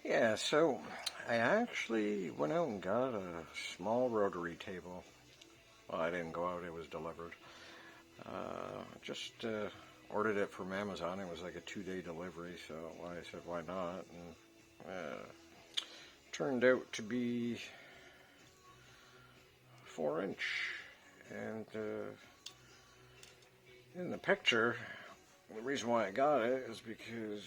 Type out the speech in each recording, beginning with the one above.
Yeah, so I actually went out and got a small rotary table. Well, I didn't go out, it was delivered. Just ordered it from Amazon. It was like a 2-day delivery, so I said, why not? And turned out to be 4-inch. And in the picture, the reason why I got it is because,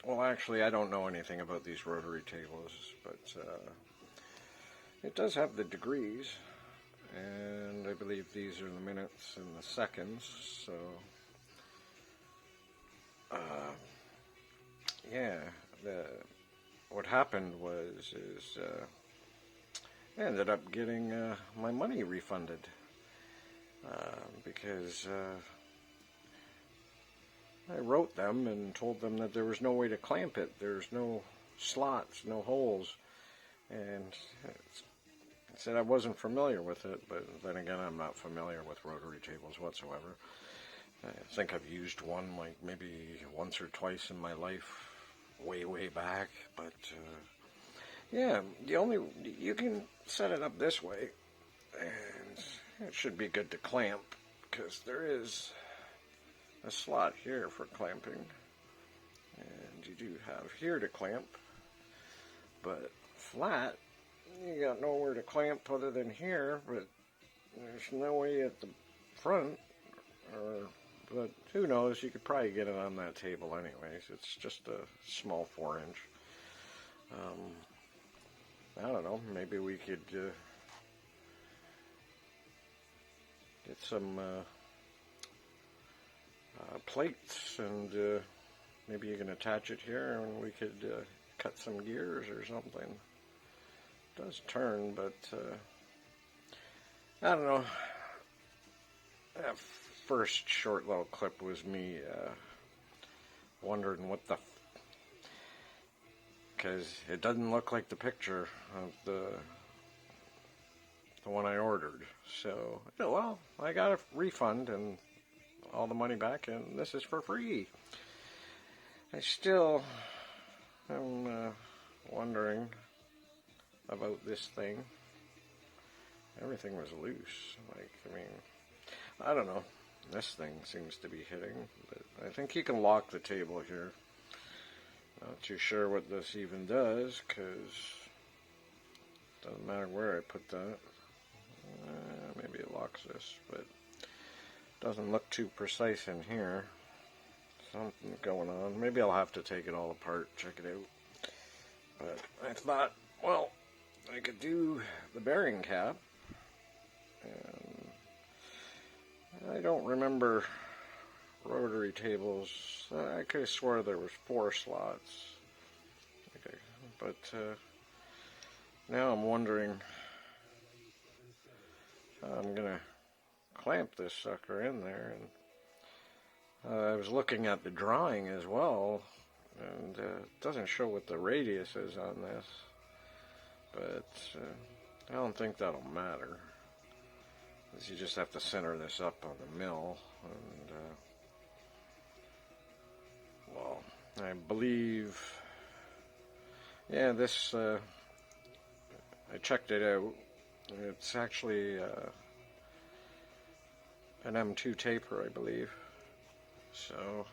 well, actually, I don't know anything about these rotary tables, but it does have the degrees, and I believe these are the minutes and the seconds, so yeah, what happened was I ended up getting my money refunded because I wrote them and told them that there was no way to clamp it. There's no slots, no holes, and I said I wasn't familiar with it, but then again, I'm not familiar with rotary tables whatsoever. I think I've used one like maybe once or twice in my life, way back, but yeah, you can set it up this way, and it should be good to clamp, because there is a slot here for clamping, and you do have here to clamp, but flat, you got nowhere to clamp other than here, but there's no way at the front, but who knows, you could probably get it on that table anyways. It's just a small 4-inch. I don't know, maybe we could get some plates, and maybe you can attach it here, and we could cut some gears or something. It does turn, but I don't know. That first short little clip was me wondering what the, because it doesn't look like the picture of the one I ordered. So, well, I got a refund and all the money back, and this is for free. I still am wondering about this thing. Everything was loose. Like, I mean, I don't know. This thing seems to be hitting, but I think you can lock the table here. Not too sure what this even does, because it doesn't matter where I put that. Maybe it locks this, but doesn't look too precise in here. Something's going on. Maybe I'll have to take it all apart, check it out. But I thought, well, I could do the bearing cap. And I don't remember rotary tables. I could have swore there was 4 slots. Okay, but now I'm wondering how I'm gonna clamp this sucker in there. And I was looking at the drawing as well, and it doesn't show what the radius is on this, but I don't think that'll matter, because you just have to center this up on the mill. And well, I believe, yeah, this I checked it out. It's actually an M2 taper, I believe. So,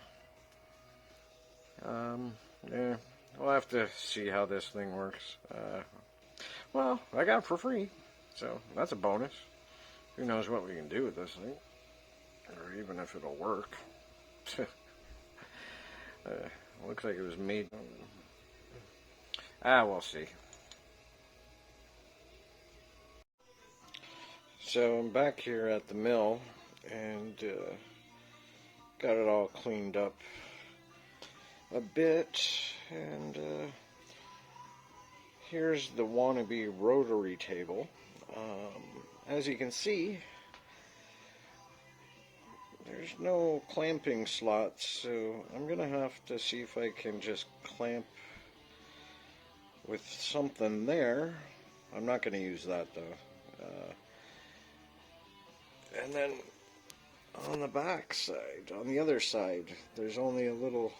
yeah, we'll have to see how this thing works. Well, I got it for free, so that's a bonus. Who knows what we can do with this thing, or even if it'll work. Looks like it was made. We'll see. So I'm back here at the mill, and got it all cleaned up a bit, and here's the wannabe rotary table. As you can see, there's there's no clamping slots, so I'm gonna have to see if I can just clamp with something there. I'm not gonna use that though. And then on the back side, on the other side, there's only a little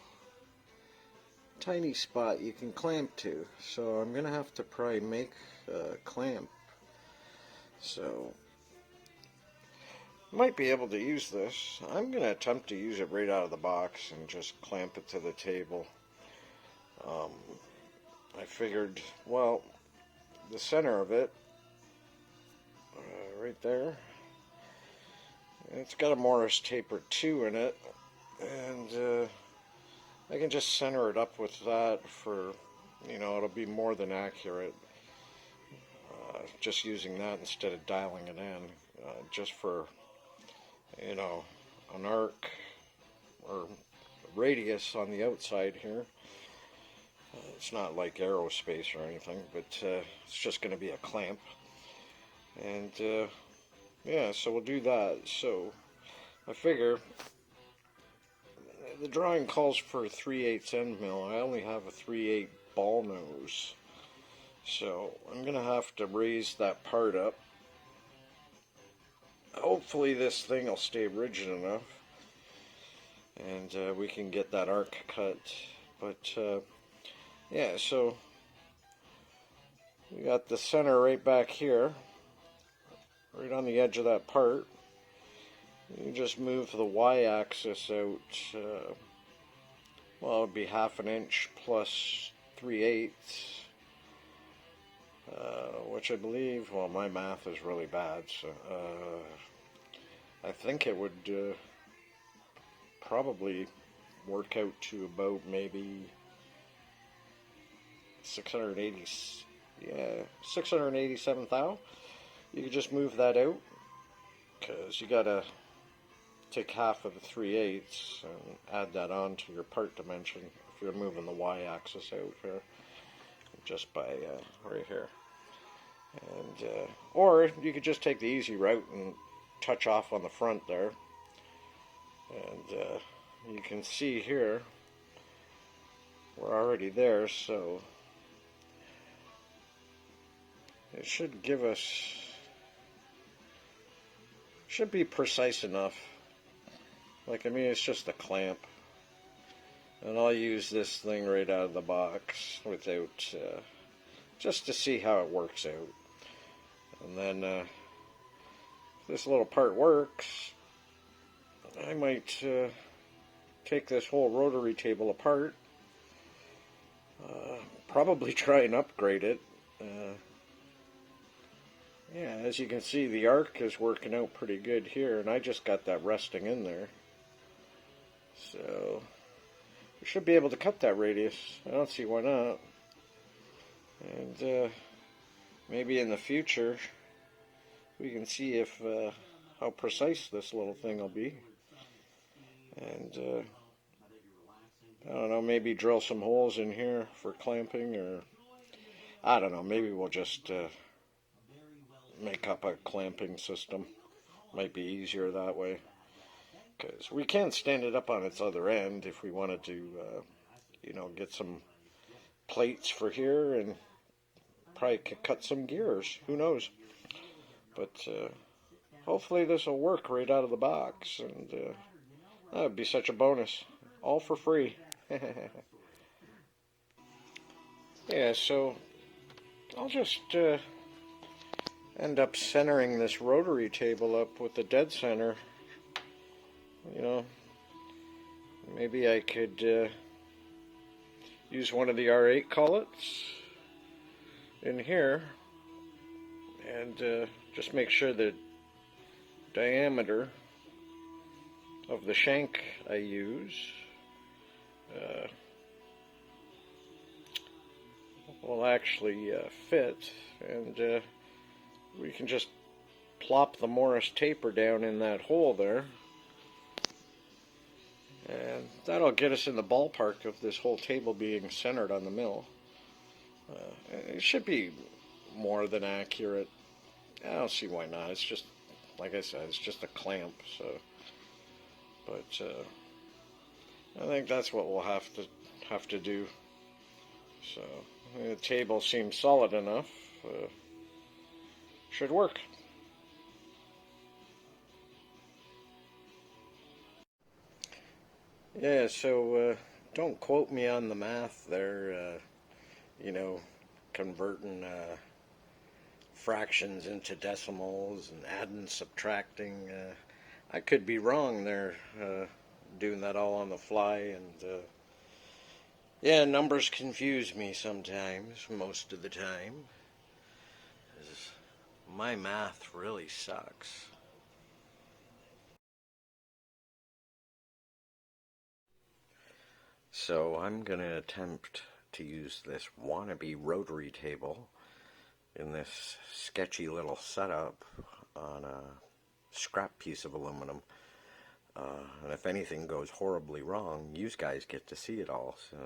tiny spot you can clamp to, so I'm gonna have to probably make a clamp. So might be able to use this. I'm gonna attempt to use it right out of the box and just clamp it to the table. I figured, well, the center of it, right there, it's got a Morris taper 2 in it, and I can just center it up with that for, it'll be more than accurate. Just using that instead of dialing it in, just for, an arc or radius on the outside here. It's not like aerospace or anything, but it's just going to be a clamp. And yeah, so we'll do that. So I figure the drawing calls for a 3/8 end mill. I only have a 3/8 ball nose. So I'm going to have to raise that part up. Hopefully this thing will stay rigid enough and we can get that arc cut. But yeah, so we got the center right back here, right on the edge of that part. You just move the y-axis out, well, it would be 1/2 inch plus 3/8, which I believe, well, my math is really bad, so I think it would probably work out to about maybe 687 thou. You could just move that out, because you gotta take half of the 3/8 and add that on to your part dimension if you're moving the y-axis out here, just by right here. And or you could just take the easy route and touch off on the front there, and you can see here we're already there, so it should give us, should be precise enough. Like, I mean, it's just a clamp, and I'll use this thing right out of the box without, just to see how it works out. And then if this little part works, I might take this whole rotary table apart, probably try and upgrade it. Yeah, as you can see, the arc is working out pretty good here, and I just got that resting in there. So we should be able to cut that radius. I don't see why not. And maybe in the future we can see if how precise this little thing will be. And I don't know, maybe drill some holes in here for clamping, or I don't know, maybe we'll just make up a clamping system. Might be easier that way, because we can stand it up on its other end if we wanted to, get some plates for here, and probably could cut some gears. Who knows? But hopefully this will work right out of the box, and that would be such a bonus. All for free. Yeah, so I'll just end up centering this rotary table up with the dead center. Maybe I could use one of the R8 collets in here, and just make sure the diameter of the shank I use will actually fit, and we can just plop the Morris taper down in that hole there, and that'll get us in the ballpark of this whole table being centered on the mill. It should be more than accurate. I don't see why not. It's just, like I said, it's just a clamp, so but I think that's what we'll have to do. So the table seems solid enough. Should work. Yeah, so don't quote me on the math there, you know, converting fractions into decimals and adding, subtracting. I could be wrong there, doing that all on the fly, and yeah, numbers confuse me sometimes, most of the time. 'Cause my math really sucks. So I'm going to attempt to use this wannabe rotary table in this sketchy little setup on a scrap piece of aluminum. And if anything goes horribly wrong, you guys get to see it all. So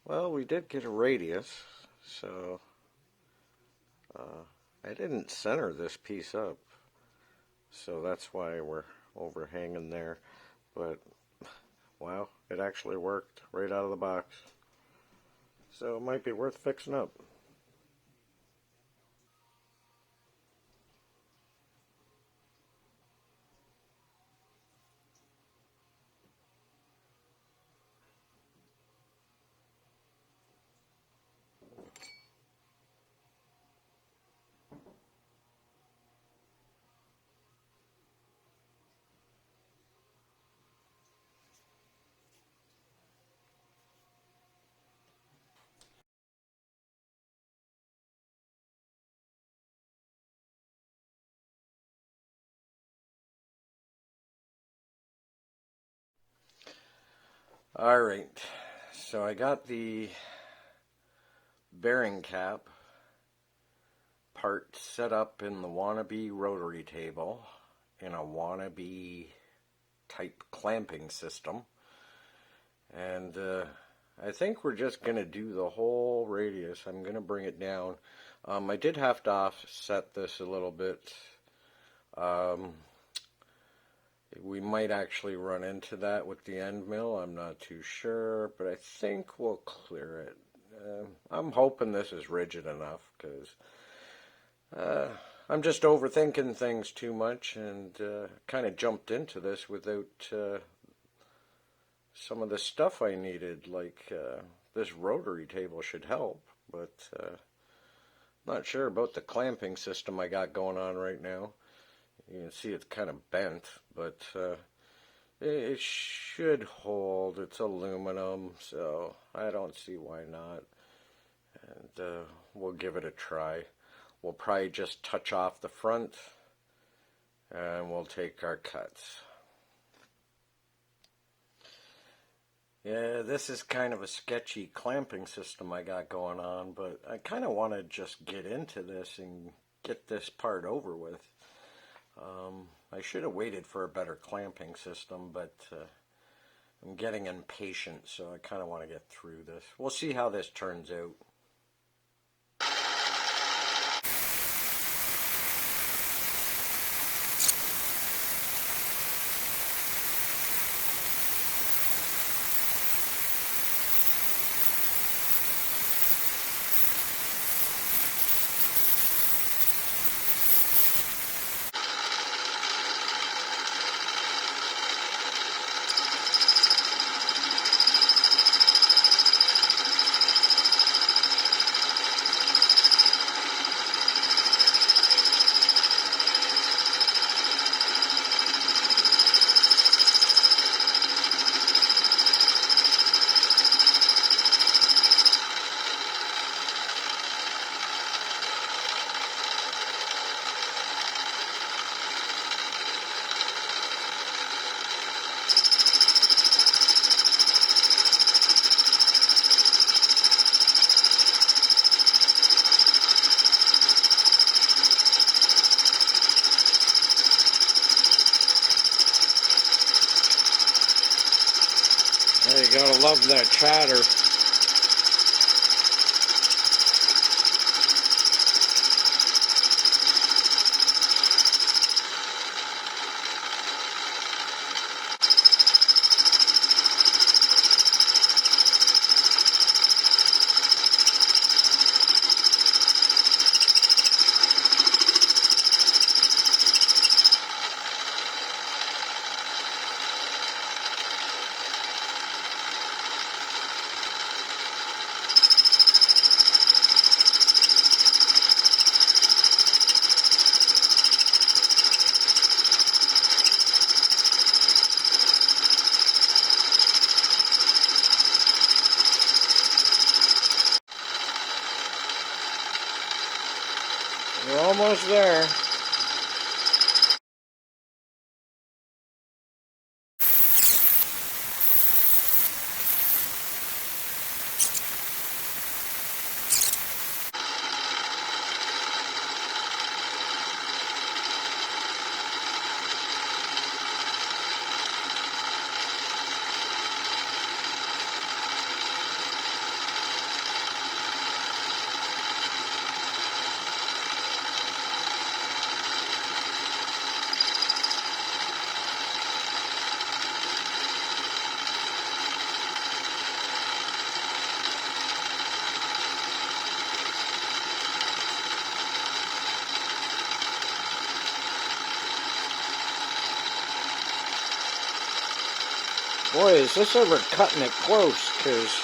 well, we did get a radius, so I didn't center this piece up, so that's why we're overhanging there. But wow, it actually worked right out of the box. So it might be worth fixing up. Alright, so I got the bearing cap part set up in the wannabe rotary table in a wannabe type clamping system, and I think we're just going to do the whole radius. I'm going to bring it down. I did have to offset this a little bit. We might actually run into that with the end mill. I'm not too sure, but I think we'll clear it. I'm hoping this is rigid enough, because I'm just overthinking things too much, and kind of jumped into this without some of the stuff I needed, like this rotary table should help, but not sure about the clamping system I got going on right now. You can see it's kind of bent, but it should hold. It's aluminum, so I don't see why not. And we'll give it a try. We'll probably just touch off the front, and we'll take our cuts. Yeah, this is kind of a sketchy clamping system I got going on, but I kind of want to just get into this and get this part over with. I should have waited for a better clamping system, but I'm getting impatient, so I kind of want to get through this. We'll see how this turns out. You gotta love that chatter. We're almost there. Boy, is this ever cutting it close, because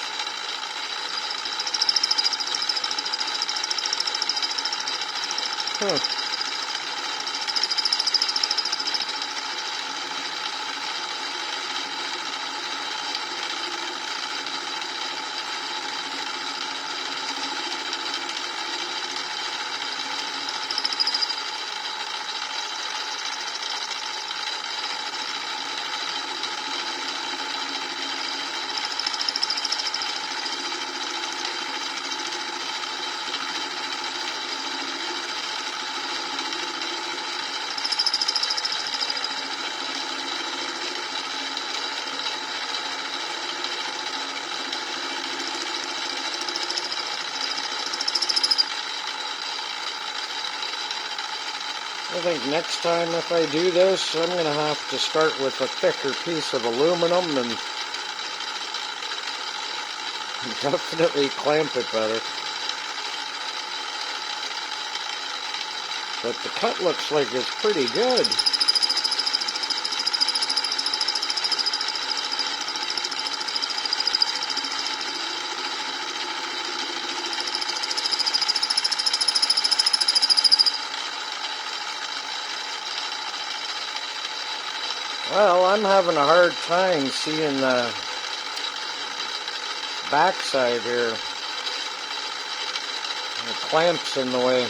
I think next time if I do this, I'm going to have to start with a thicker piece of aluminum and definitely clamp it better. But the cut looks like it's pretty good. Well, I'm having a hard time seeing the backside here. The clamp's in the way.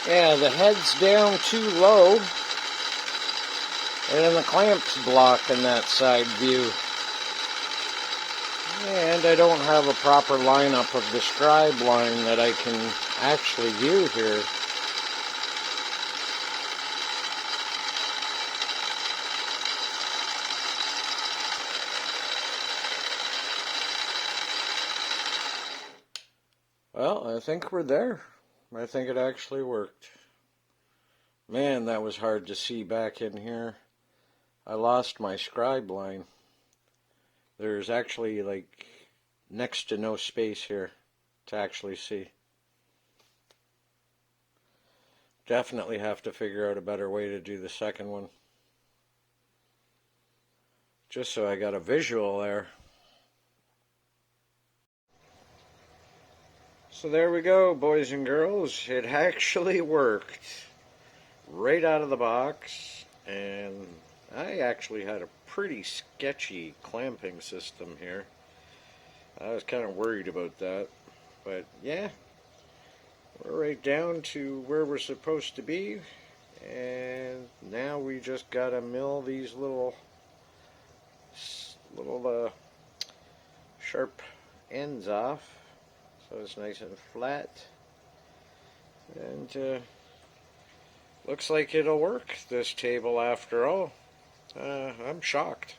Yeah, the head's down too low, and then the clamp's blocking that side view. And I don't have a proper lineup of the scribe line that I can actually view here. Well, I think we're there. I think it actually worked. Man, that was hard to see back in here. I lost my scribe line. There's actually like next to no space here to actually see. Definitely have to figure out a better way to do the second one. Just so I got a visual there. So there we go, boys and girls. It actually worked right out of the box, and I actually had a pretty sketchy clamping system here. I was kind of worried about that, but yeah, we're right down to where we're supposed to be, and now we just gotta mill these little sharp ends off so it's nice and flat, and looks like it'll work, this table, after all. I'm shocked.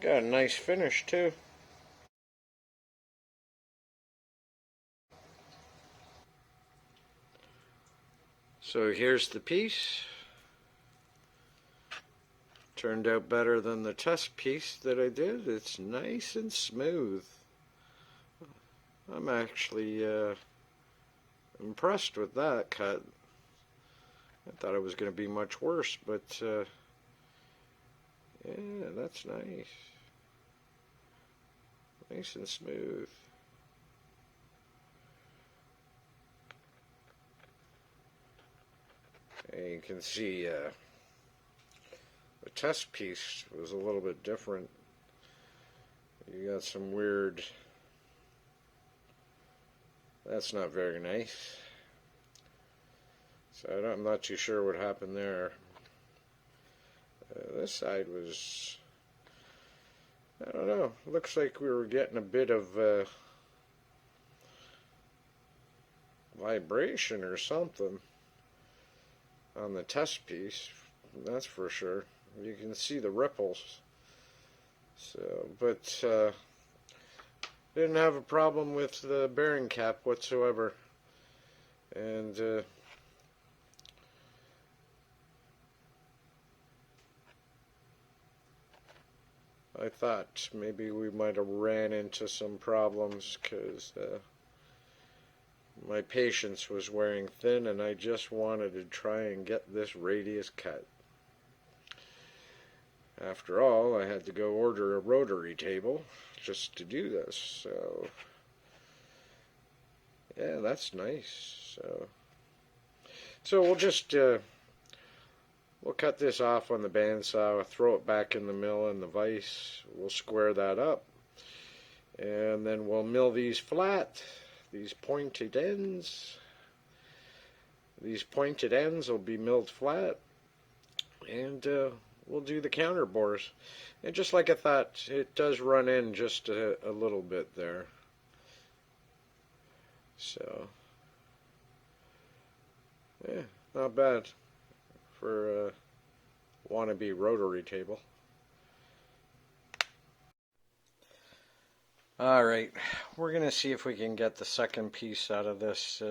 Got a nice finish too. So here's the piece. Turned out better than the test piece that I did. It's nice and smooth. I'm actually impressed with that cut. I thought it was going to be much worse, but yeah, that's nice. Nice and smooth. And you can see the test piece was a little bit different. You got some weird... That's not very nice. So I'm not too sure what happened there. This side was... I don't know. Looks like we were getting a bit of vibration or something on the test piece. That's for sure. You can see the ripples. So, but didn't have a problem with the bearing cap whatsoever. And I thought maybe we might have ran into some problems because my patience was wearing thin, and I just wanted to try and get this radius cut. After all, I had to go order a rotary table just to do this, so yeah, that's nice. So we'll just we'll cut this off on the bandsaw, throw it back in the mill in the vise. We'll square that up, and then we'll mill these flat, these pointed ends. These pointed ends will be milled flat, and we'll do the counter bores. And just like I thought, it does run in just a little bit there. So, yeah, not bad for a wannabe rotary table. Alright, we're going to see if we can get the second piece out of this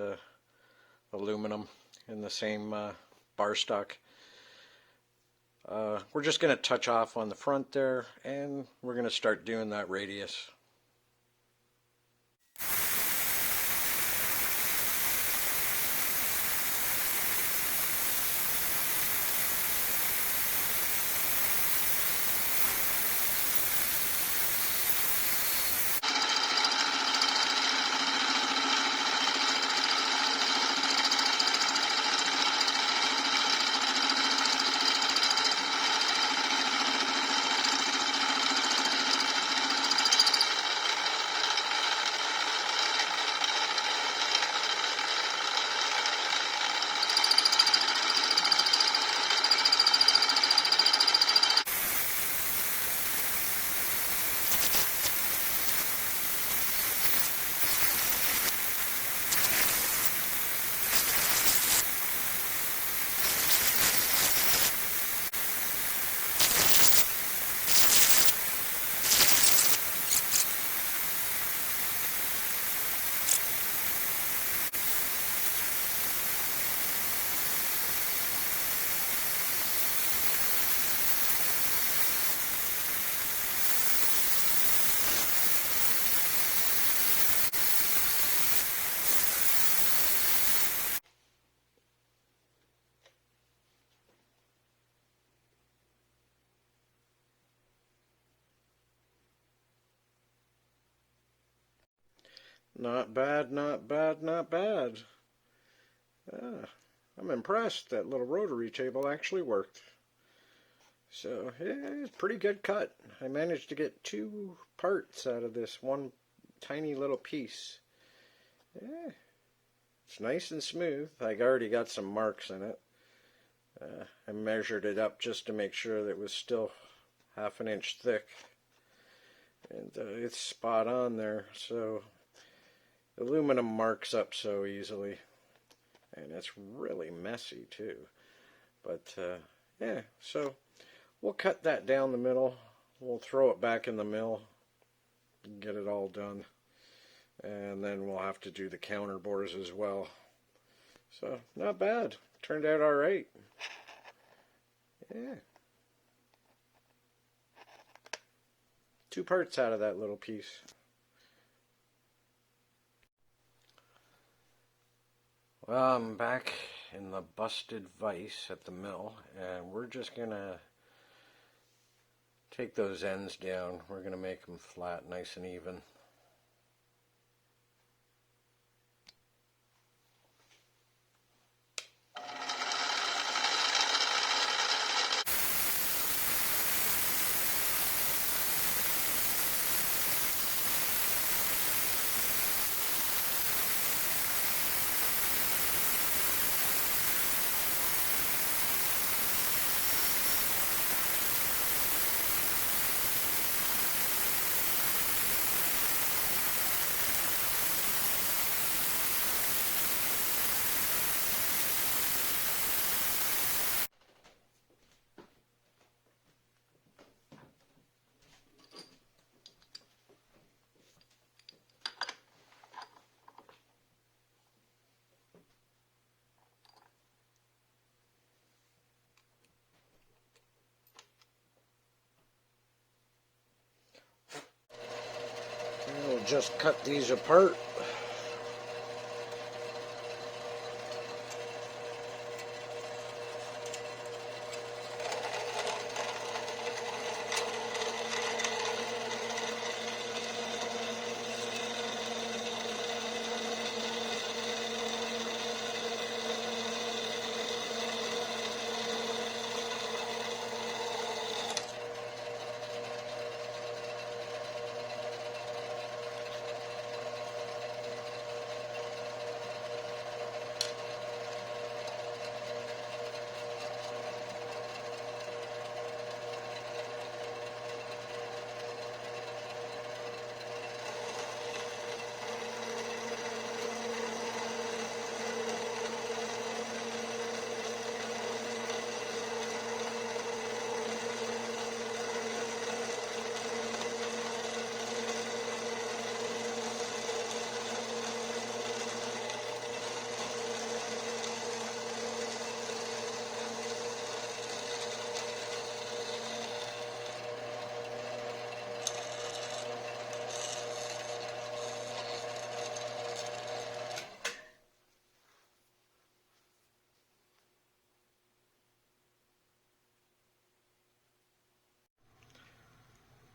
aluminum in the same bar stock. We're just going to touch off on the front there, and we're going to start doing that radius. Not bad, not bad, not bad. Ah, I'm impressed that little rotary table actually worked. So, yeah, it's a pretty good cut. I managed to get 2 parts out of this one tiny little piece. Yeah, it's nice and smooth. I already got some marks in it. I measured it up just to make sure that it was still half an inch thick. And it's spot on there. So, aluminum marks up so easily. And it's really messy too. But, yeah, so we'll cut that down the middle. We'll throw it back in the mill. Get it all done. And then we'll have to do the counter bores as well. So, not bad. Turned out alright. Yeah. 2 parts out of that little piece. Well, I'm back in the busted vise at the mill, and we're just gonna take those ends down. We're gonna make them flat, nice and even. We'll just cut these apart.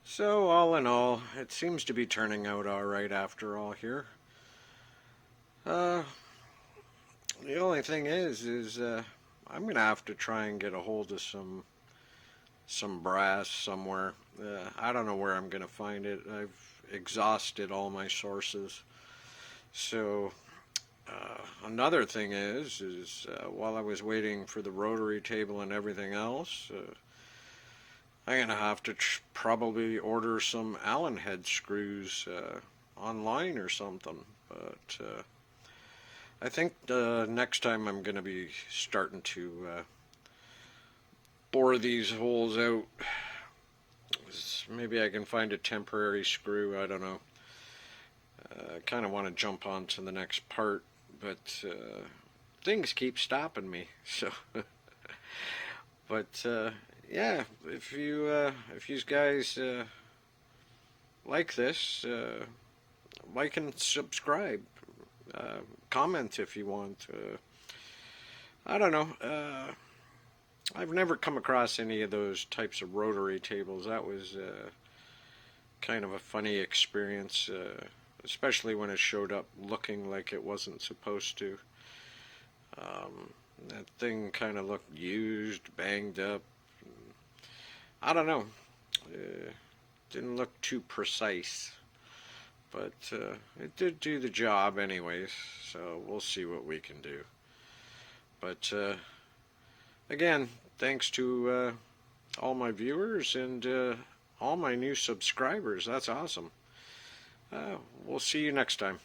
So, all in all, it seems to be turning out alright after all here. Uh, the only thing is I'm going to have to try and get a hold of some brass somewhere. I don't know where I'm going to find it. I've exhausted all my sources. So, another thing is while I was waiting for the rotary table and everything else, I'm going to have to probably order some Allen head screws online or something. But I think next time I'm going to be starting to bore these holes out. Maybe I can find a temporary screw. I don't know. I kind of want to jump on to the next part, but things keep stopping me. So, but yeah, if you guys like this, like and subscribe. Comment if you want. I don't know. I've never come across any of those types of rotary tables. That was kind of a funny experience. especially when it showed up looking like it wasn't supposed to. That thing kind of looked used, banged up. I don't know. Didn't look too precise, but it did do the job anyways, so we'll see what we can do. But again, thanks to all my viewers and all my new subscribers. That's awesome. We'll see you next time.